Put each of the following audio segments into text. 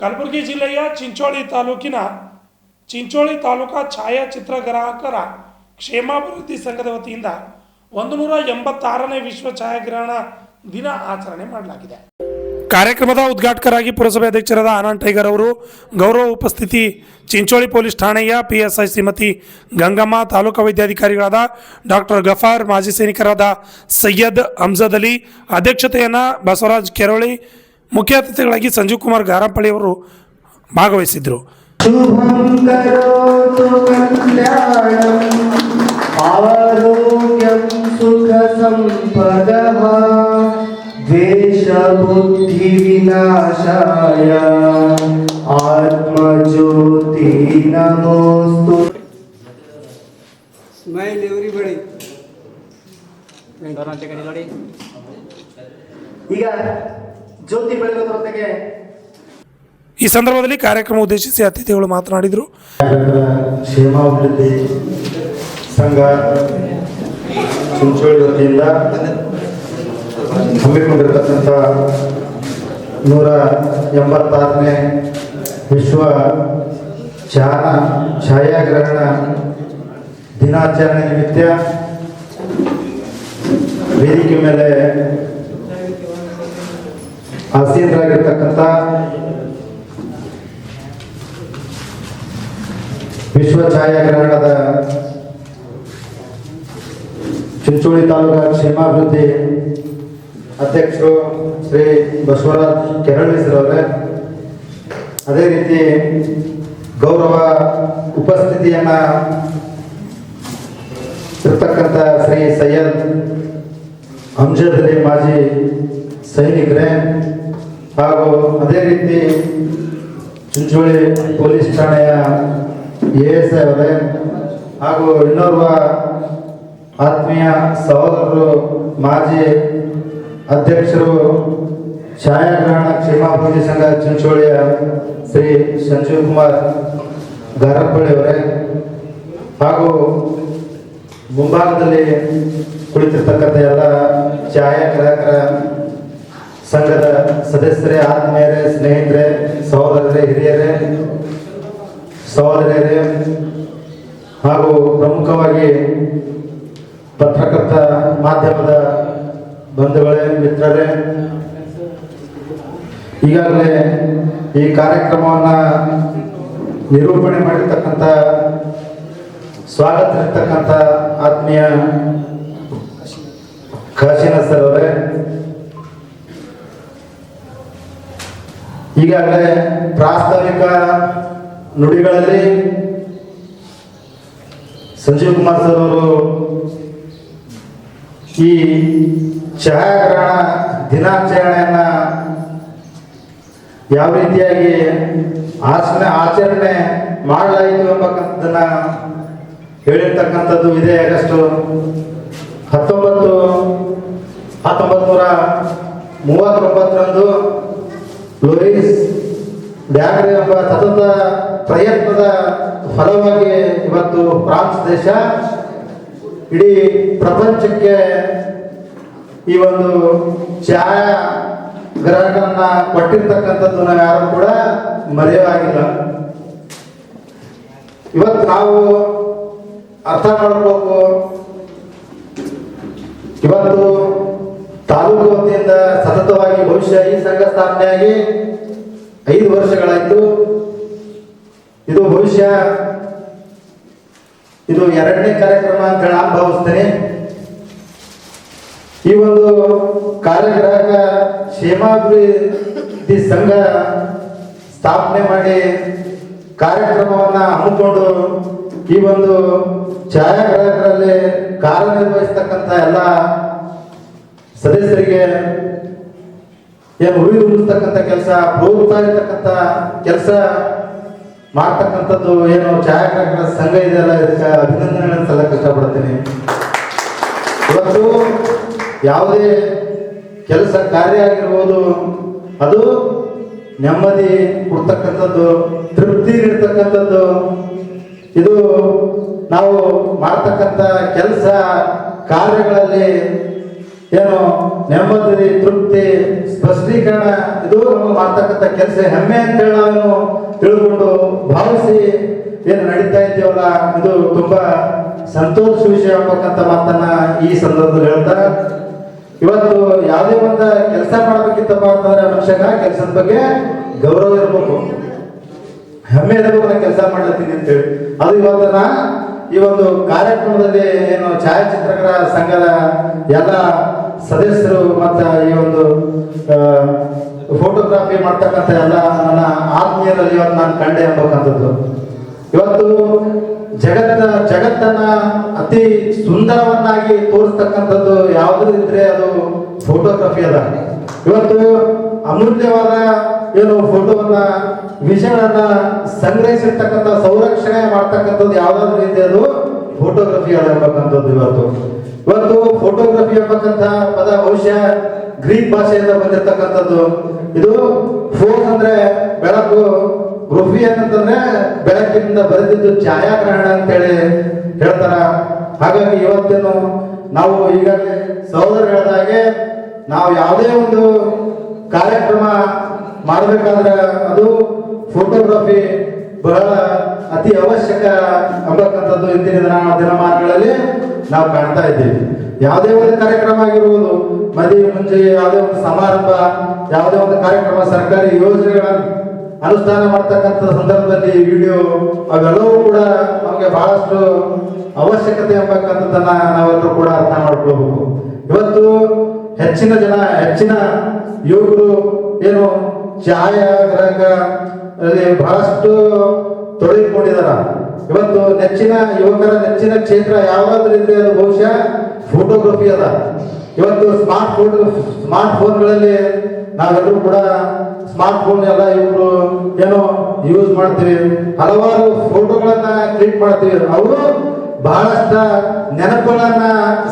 ಕಲಬುರಗಿ ಜಿಲ್ಲೆಯ ಚಿಂಚೋಳಿ ತಾಲೂಕಿನ ಚಿಂಚೋಳಿ ತಾಲೂಕಾ ಛಾಯಾಚಿತ್ರಗ್ರಾಹಕರ ಕ್ಷೇಮಾಭಿವೃದ್ಧಿ ಸಂಘದ ವತಿಯಿಂದ 186ನೇ ವಿಶ್ವ ಛಾಯಾಗ್ರಹಣ ದಿನ ಆಚರಣೆ ಮಾಡಲಾಗಿದೆ. ಕಾರ್ಯಕ್ರಮದ ಉದ್ಘಾಟಕರಾಗಿ ಪುರಸಭೆ ಅಧ್ಯಕ್ಷರಾದ ಆನಂದ್ ಟೈಗರ್ ಅವರು, ಗೌರವ ಉಪಸ್ಥಿತಿ ಚಿಂಚೋಳಿ ಪೊಲೀಸ್ ಠಾಣೆಯ PSI ಶ್ರೀಮತಿ ಗಂಗಮ್ಮ, ತಾಲೂಕಾ ವೈದ್ಯಾಧಿಕಾರಿಗಳಾದ ಡಾಕ್ಟರ್ ಗಫಾರ್, ಮಾಜಿ ಸೈನಿಕರಾದ ಸೈಯದ್ ಅಮ್ಜದ್ ಅಲಿ, ಅಧ್ಯಕ್ಷತೆಯನ್ನು ಬಸವರಾಜ್ ಕೆರೋಳಿ, ಮುಖ್ಯ ಅತಿಥಿಗಳಾಗಿ ಸಂಜೀವ್ ಕುಮಾರ್ ಗಾರಂಪಳ್ಳಿ ಅವರು ಭಾಗವಹಿಸಿದ್ರು. ಆರೋಗ್ಯಂ ಸುಖ ಸಂಪದಃ ದ್ವೇಷ ಬುದ್ಧಿ ವಿನಾಶಾಯ ಆತ್ಮಜ್ಯೋತಿ ನಮೋಸ್ತು. Smile everybody. ಈಗ ಜ್ಯೋತಿ ಬೆಳಗೋದ್ರೊಂದಿಗೆ ಈ ಸಂದರ್ಭದಲ್ಲಿ ಕಾರ್ಯಕ್ರಮ ಉದ್ದೇಶಿಸಿ ಅತಿಥಿಗಳು ಮಾತನಾಡಿದರು. ಕ್ಷೇಮಾಭಿವೃದ್ಧಿ ಸಂಘ ಚಿಂಚೋಳಿ ವತಿಯಿಂದ ಹಮ್ಮಿಕೊಂಡಿರತಕ್ಕಂಥ 186ನೇ ವಿಶ್ವ ಛಾಯಾಗ್ರಹಣ ದಿನಾಚರಣೆ ನಿಮಿತ್ತ ವೇದಿಕೆ ಮೇಲೆ ಆಸೀನರಾಗಿರ್ತಕ್ಕಂಥ ವಿಶ್ವ ಛಾಯಾಗ್ರಹಣದ ಚಿಂಚೋಳಿ ತಾಲೂಕಾ ಕ್ಷೇಮಾಭಿವೃದ್ಧಿ ಅಧ್ಯಕ್ಷರು ಶ್ರೀ ಬಸವರಾಜ್ ಕೆರೋಳಿ ಸರ್ ಅವರೇ, ಅದೇ ರೀತಿ ಗೌರವ ಉಪಸ್ಥಿತಿಯನ್ನ ಇರ್ತಕ್ಕಂಥ ಶ್ರೀ ಸೈಯದ್ ಅಮ್ಜದ್ ಅಲಿ, ಮಾಜಿ ಸೈನಿಕರೇ, ಹಾಗೂ ಅದೇ ರೀತಿ ಚಿಂಚೋಳಿ ಪೊಲೀಸ್ ಠಾಣೆಯ ASI ಅವರೇ, ಹಾಗೂ ಇನ್ನೋರ್ವ ಆತ್ಮೀಯ ಸಹೋದರರು, ಮಾಜಿ ಅಧ್ಯಕ್ಷರು ಛಾಯಾಗ್ರಹಣ ಕ್ಷೇಮಾಭಿವೃದ್ಧಿ ಸಂಘ ಚಿಂಚೋಳಿಯ ಶ್ರೀ ಸಂಜೀವ್ ಕುಮಾರ್ ಗಾರಂಪಳ್ಳಿ ಅವರೇ, ಹಾಗೂ ಮುಂಭಾಗದಲ್ಲಿ ಕುಳಿತಿರ್ತಕ್ಕಂಥ ಎಲ್ಲ ಛಾಯಾಗ್ರಾಹಕರ ಸಂಘದ ಸದಸ್ಯರೇ, ಆತ್ಮೀಯರೇ, ಸ್ನೇಹಿತರೆ, ಸಹೋದರರೇ, ಹಿರಿಯರೇ, ಸಹೋದರಿಯರೇ, ಹಾಗೂ ಪ್ರಮುಖವಾಗಿ ಪತ್ರಕರ್ತ ಮಾಧ್ಯಮದ ಬಂಧುಗಳೇ, ಮಿತ್ರರೇ, ಈಗಾಗಲೇ ಈ ಕಾರ್ಯಕ್ರಮವನ್ನು ನಿರೂಪಣೆ ಮಾಡಿರ್ತಕ್ಕಂಥ, ಸ್ವಾಗತಿಸಿರ್ತಕ್ಕಂಥ ಆತ್ಮೀಯ ಕಾಶಿನಾಥ್ ಸರ್ ಅವರೇ, ಈಗಾಗಲೇ ಪ್ರಾಸ್ತಾವಿಕ ನುಡಿಗಳಲ್ಲಿ ಸಂಜೀವ್ ಕುಮಾರ್ ಸರ್ ಅವರು ಈ ಛಾಯಾಗ್ರಹಣ ದಿನಾಚರಣೆಯನ್ನ ಯಾವ ರೀತಿಯಾಗಿ ಆಚರಣೆ ಮಾಡಲಾಯಿತು ಎಂಬಕ್ಕಂಥದ್ದನ್ನ ಹೇಳಿರ್ತಕ್ಕಂಥದ್ದು ಇದೆ. ಆಗಸ್ಟ್ 1939ರಂದು ಲೂಯಿಸ್ ಬ್ಯಾಗ್ರೆ ಎಂಬ ಸತತ ಪ್ರಯತ್ನದ ಫಲವಾಗಿ ಇವತ್ತು ಫ್ರಾನ್ಸ್ ದೇಶ ಇಡೀ ಪ್ರಪಂಚಕ್ಕೆ ಈ ಒಂದು ಛಾಯಾಗ್ರಹಣನ್ನ ಕೊಟ್ಟಿರ್ತಕ್ಕಂಥದ್ದು ನಾವು ಯಾರು ಕೂಡ ಮರೆಯುವಾಗಿಲ್ಲ. ಇವತ್ತು ನಾವು ಅರ್ಥ ಮಾಡ್ಬೇಕು, ಇವತ್ತು ತಾಲೂಕು ವತಿಯಿಂದ ಸತತವಾಗಿ ಬಹುಶಃ ಈ ಸಂಘ ಸ್ಥಾಪನೆಯಾಗಿ 5 ವರ್ಷಗಳಾಯಿತು. ಇದು ಬಹುಶಃ ಇದು 2ನೇ ಕಾರ್ಯಕ್ರಮ ಅಂತ ಹೇಳಿ ನಾನು ಭಾವಿಸ್ತೇನೆ. ಈ ಒಂದು ಕಾರ್ಯಗ್ರಾಹಕ ಕ್ಷೇಮಾಭಿವೃದ್ಧಿ ಸಂಘ ಸ್ಥಾಪನೆ ಮಾಡಿ ಕಾರ್ಯಕ್ರಮವನ್ನ ಹಮ್ಮಿಕೊಂಡು ಈ ಒಂದು ಛಾಯಾಗ್ರಾಹಕರಲ್ಲಿ ಕಾರ್ಯನಿರ್ವಹಿಸ್ತಕ್ಕಂಥ ಎಲ್ಲ ಸದಸ್ಯರಿಗೆ ಏನು ಹುರಿದುಂಬಿಸ್ತಕ್ಕಂಥ ಕೆಲಸ, ಪ್ರೋತ್ಸಾಹಿಸ್ತಕ್ಕಂಥ ಕೆಲಸ ಮಾಡ್ತಕ್ಕಂಥದ್ದು ಏನು ಛಾಯಾಗ್ರಾಹಕರ ಸಂಘ ಇದೆಯಲ್ಲ, ಇದಕ್ಕೆ ಅಭಿನಂದನೆಗಳನ್ನು ಸಲ್ಲಕ್ಕೆ ಇಷ್ಟಪಡ್ತೀನಿ. ಇವತ್ತು ಯಾವುದೇ ಕೆಲಸ ಕಾರ್ಯ ಆಗಿರ್ಬೋದು, ಅದು ನೆಮ್ಮದಿ ಕೊಡ್ತಕ್ಕಂಥದ್ದು, ತೃಪ್ತಿ ನೀಡ್ತಕ್ಕಂಥದ್ದು. ಇದು ನಾವು ಮಾಡ್ತಕ್ಕಂಥ ಕೆಲಸ ಕಾರ್ಯಗಳಲ್ಲಿ ಏನು ನೆಮ್ಮದಿ, ತೃಪ್ತಿ, ಸ್ಪಷ್ಟೀಕರಣ ಇದು ನಮ್ಮ ಮಾಡ್ತಕ್ಕಂಥ ಕೆಲಸ ಹೆಮ್ಮೆ ಅಂತೇಳಿ ನಾವು ತಿಳ್ಕೊಂಡು ಭಾವಿಸಿ ಏನು ನಡೀತಾ ಇದ್ದೀವಲ್ಲ, ಇದು ತುಂಬಾ ಸಂತೋಷ ವಿಷಯ ಆಗ್ಬೇಕಂತ ಮಾತನ್ನ ಈ ಸಂದರ್ಭದಲ್ಲಿ ಹೇಳ್ತಾರೆ. ಇವತ್ತು ಯಾವುದೇ ಒಂದು ಕೆಲಸ ಮಾಡ್ಬೇಕಿತ್ತಪ್ಪ ಅಂತಂದ್ರೆ ಮನುಷ್ಯನ ಕೆಲಸದ ಬಗ್ಗೆ ಗೌರವ ಇರಬೇಕು, ಹೆಮ್ಮೆ ಇರಬೇಕು, ನಾನು ಕೆಲಸ ಮಾಡ್ಲತ್ತೀನಿ ಅಂತೇಳಿ. ಅದು ಇವತ್ತನ ಈ ಒಂದು ಕಾರ್ಯಕ್ರಮದಲ್ಲಿ ಏನು ಛಾಯಾಚಿತ್ರಕರ ಸಂಘದ ಎಲ್ಲ ಸದಸ್ಯರು ಮತ್ತು ಈ ಒಂದು ಫೋಟೋಗ್ರಾಫಿ ಮಾಡ್ತಕ್ಕಂಥ ಎಲ್ಲ ನನ್ನ ಆತ್ಮೀಯರಲ್ಲಿ ಇವತ್ತು ನಾನು ಕಂಡೆ ಎಂಬಕ್ಕಂಥದ್ದು. ಇವತ್ತು ಜಗತ್ತನ್ನ ಅತಿ ಸುಂದರವನ್ನಾಗಿ ತೋರಿಸ್ತಕ್ಕಂಥದ್ದು ಯಾವುದು ಇದ್ರೆ ಅದು ಫೋಟೋಗ್ರಫಿ ಅದ. ಇವತ್ತು ಅಮೂಲ್ಯವಾದ ಏನು ಫೋಟೋವನ್ನ ವಿಷಯಗಳನ್ನ ಸಂಗ್ರಹಿಸಿರ್ತಕ್ಕಂಥ ಸಂರಕ್ಷಣೆ ಮಾಡ್ತಕ್ಕಂಥದ್ದು ಯಾವ್ದಾದ್ರು ರೀತಿ ಅದು ಫೋಟೋಗ್ರಫಿ ಅದ ಎಂಬಕ್ಕಂಥದ್ದು. ಇವತ್ತು ಫೋಟೋಗ್ರಫಿ ಎಂಬಕ್ಕಂಥ ಪದ ಬಹುಶಃ ಗ್ರೀಕ್ ಭಾಷೆಯಿಂದ ಬಂದಿರತಕ್ಕಂಥದ್ದು. ಇದು ಫೋನ್ ಅಂದ್ರೆ ಬೆಳಕು, ಗ್ರಫಿ ಅಂತಂದ್ರೆ ಬೆಳಕಿನಿಂದ ಬರೆದಿದ್ದು ಛಾಯಾಗ್ರಹಣ ಅಂತೇಳಿ ಹೇಳ್ತಾರ. ಹಾಗಾಗಿ ಇವತ್ತೇನು ನಾವು ಈಗಾಗಲೇ ಸಹೋದರ ಹೇಳಿದ ಹಾಗೆ ನಾವು ಯಾವುದೇ ಒಂದು ಕಾರ್ಯಕ್ರಮ ಮಾಡಬೇಕಾದ್ರೆ ಅದು ಫೋಟೋಗ್ರಫಿ ಬಹಳ ಅತಿ ಅವಶ್ಯಕ ಅನ್ನತಕ್ಕಂಥದ್ದು ಇಂದಿನ ದಿನಮಾನಗಳಲ್ಲಿ ನಾವು ಕಾಣ್ತಾ ಇದ್ದೀವಿ. ಯಾವುದೇ ಒಂದು ಕಾರ್ಯಕ್ರಮ ಆಗಿರುವುದು, ಮದುವೆ ಮುಂಚೆ ಯಾವುದೇ ಒಂದು ಸಮಾರಂಭ, ಯಾವುದೇ ಒಂದು ಕಾರ್ಯಕ್ರಮ, ಸರ್ಕಾರಿ ಯೋಜನೆಗಳನ್ನು ಅನುಷ್ಠಾನ ಮಾಡ್ತಕ್ಕಂಥ ಸಂದರ್ಭದಲ್ಲಿ ವಿಡಿಯೋ ಅವೆಲ್ಲವೂ ಕೂಡ ನಮಗೆ ಬಹಳಷ್ಟು ಅವಶ್ಯಕತೆ ಎಂಬಕ್ಕಂಥದ್ದನ್ನ ನಾವೆಲ್ಲರೂ ಕೂಡ ಅರ್ಥ ಮಾಡ್ಕೋಬೇಕು. ಇವತ್ತು ಹೆಚ್ಚಿನ ಯುವಕರು ಏನು ಛಾಯಾಗ್ರಾಹಕ ಬಹಳಷ್ಟು ತೊಡಗಿಕೊಂಡಿದಾರ. ಇವತ್ತು ಯುವಕರ ನೆಚ್ಚಿನ ಕ್ಷೇತ್ರ ಯಾವ್ದಾದ್ರು ಇದ್ರೆ ಅದು ಬಹುಶಃ ಫೋಟೋಗ್ರಫಿ ಅದ. ಇವತ್ತು ಸ್ಮಾರ್ಟ್ ಫೋನ್ಗಳಲ್ಲಿ ನಾವೆಲ್ಲರೂ ಕೂಡ ಸ್ಮಾರ್ಟ್ ಫೋನ್ ಎಲ್ಲ ಇವರು ಏನೋ ಯೂಸ್ ಮಾಡ್ತೀವಿ, ಹಲವಾರು ಫೋಟೋಗಳನ್ನ ಕ್ಲಿಕ್ ಮಾಡ್ತೀವಿ. ಅವರು ಬಹಳಷ್ಟು ನೆನಪುಗಳನ್ನ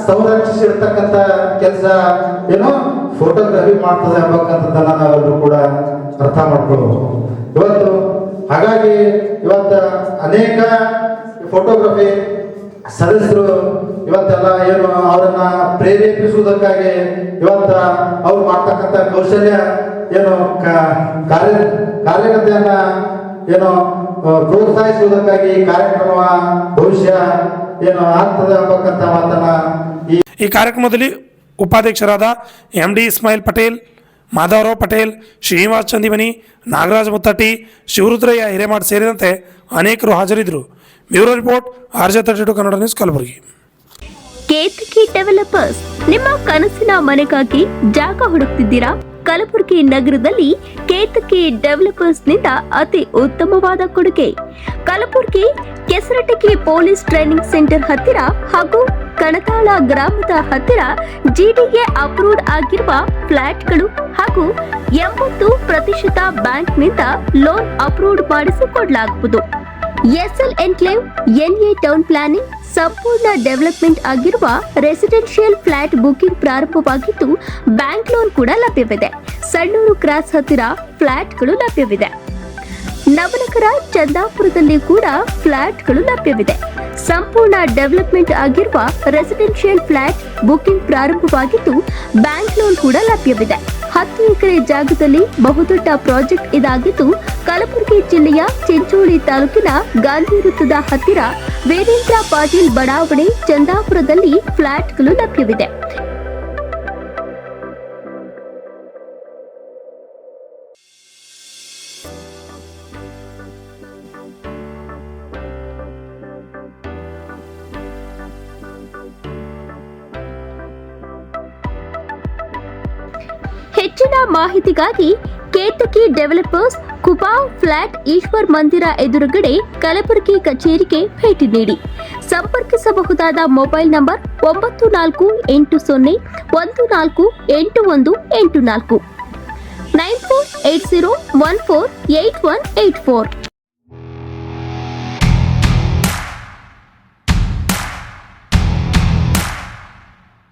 ಸಂರಕ್ಷಿಸಿರ್ತಕ್ಕಂಥ ಕೆಲಸ ಏನೋ ಫೋಟೋಗ್ರಫಿ ಮಾಡ್ತದೆ ಎಂಬಕ್ಕಂಥದ್ದನ್ನ ನಾವೆಲ್ಲರೂ ಕೂಡ ಅರ್ಥ ಮಾಡ್ಕೊಳ್ಬೇಕು ಇವತ್ತು. ಹಾಗಾಗಿ ಇವತ್ತು ಅನೇಕ ಫೋಟೋಗ್ರಫಿ ಸದಸ್ಯರು ಇವತ್ತೆಲ್ಲ ಏನು ಅವರನ್ನ ಪ್ರೇರೇಪಿಸುವುದಕ್ಕಾಗಿ ಇವತ್ತ ಅವ್ರು ಮಾಡ್ತಕ್ಕಂಥ ಕೌಶಲ್ಯ ಏನು ಕಾರ್ಯಕರ್ತೆಯನ್ನ ಏನು ಪ್ರೋತ್ಸಾಹಿಸುವುದಕ್ಕಾಗಿ ಕಾರ್ಯಕ್ರಮ ಭವಿಷ್ಯ ಏನು ಆಗ್ತದೆ ಎಂಬಕ್ಕಂಥ ಮಾತನ್ನ ಈ ಕಾರ್ಯಕ್ರಮದಲ್ಲಿ ಉಪಾಧ್ಯಕ್ಷರಾದ MD ಇಸ್ಮಾಯಿಲ್ ಪಟೇಲ್, ಮಾಧವರಾವ್ ಪಟೇಲ್, ಶ್ರೀನಿವಾಸ್ ಚಂದಿಮನಿ, ನಾಗರಾಜ್ ಮುತ್ತಟ್ಟಿ, ಶಿವರುದ್ರಯ್ಯ ಹಿರೇಮಾಡ್ ಸೇರಿದಂತೆ ಅನೇಕರು ಹಾಜರಿದ್ದರು. Bureau report RJ32 Kannada news, Kalaburagi. Ketaki developers, ನಿಮ್ಮ ಕನಸಿನ ಮನೆಗಾಗಿ ಜಾಗ ಹುಡುಕ್ತಿದ್ದೀರಾ? ಕಲಬುರಗಿ ನಗರದಲ್ಲಿ ಕೇತಕಿ ಡೆವಲಪರ್ಸ್ನಿಂದ ಅತಿ ಉತ್ತಮವಾದ ಕೊಡುಗೆ. ಕಲಬುರಗಿ ಕೆಸರಟಗಿ ಪೊಲೀಸ್ ಟ್ರೈನಿಂಗ್ ಸೆಂಟರ್ ಹತ್ತಿರ ಹಾಗೂ ಕಣತಾಳ ಗ್ರಾಮದ ಹತ್ತಿರ GDA ಅಪ್ರೂವ್ಡ್ ಆಗಿರುವ ಫ್ಲಾಟ್ಗಳು ಹಾಗೂ 80% ಬ್ಯಾಂಕ್ನಿಂದ ಲೋನ್ ಅಪ್ರೂವ್ಡ್ ಮಾಡಿಸಿಕೊಡಲಾಗುವುದು. SL enclave, NA town planning, ಸಂಪೂರ್ಣ ಡೆವಲಪ್ಮೆಂಟ್ ಆಗಿರುವ ರೆಸಿಡೆನ್ಷಿಯಲ್ ಫ್ಲಾಟ್ ಬುಕಿಂಗ್ ಪ್ರಾರಂಭವಾಗಿದ್ದು ಬ್ಯಾಂಕ್ ಲೋನ್ ಕೂಡ ಲಭ್ಯವಿದೆ. ಸಣ್ಣೂರು ಕ್ರಾಸ್ ಹತ್ತಿರ ಫ್ಲಾಟ್ಗಳು ಲಭ್ಯವಿದೆ. ನವನಗರ ಚಂದಾಪುರದಲ್ಲಿ ಕೂಡ ಫ್ಲಾಟ್ಗಳು ಲಭ್ಯವಿದೆ. ಸಂಪೂರ್ಣ ಡೆವಲಪ್ಮೆಂಟ್ ಆಗಿರುವ ರೆಸಿಡೆನ್ಷಿಯಲ್ ಫ್ಲಾಟ್ ಬುಕಿಂಗ್ ಪ್ರಾರಂಭವಾಗಿದ್ದು ಬ್ಯಾಂಕ್ ಲೋನ್ ಕೂಡ ಲಭ್ಯವಿದೆ. 10 ಎಕರೆ ಜಾಗದಲ್ಲಿ ಬಹುದೊಡ್ಡ ಪ್ರಾಜೆಕ್ಟ್ ಇದಾಗಿದ್ದು ಕಲಬುರಗಿ ಜಿಲ್ಲೆಯ ಚಿಂಚೋಳಿ ತಾಲೂಕಿನ ಗಾಂಧಿ ವೃತ್ತದ ಹತ್ತಿರ ವೀರೇಂದ್ರ ಪಾಟೀಲ್ ಬಡಾವಣೆ ಚಂದಾಪುರದಲ್ಲಿ ಫ್ಲಾಟ್ಗಳು ಲಭ್ಯವಿದೆ. ಹೆಚ್ಚಿನ ಮಾಹಿತಿಗಾಗಿ ಕೇತಕಿ ಡೆವಲಪರ್ಸ್, ಕುಪಾವ್ ಫ್ಲಾಟ್, ಈಶ್ವರ್ ಮಂದಿರ ಎದುರುಗಡೆ ಕಲಬುರಗಿ ಕಚೇರಿಗೆ ಭೇಟಿ ನೀಡಿ. ಸಂಪರ್ಕಿಸಬಹುದಾದ ಮೊಬೈಲ್ ನಂಬರ್ 9480148184 9480148184.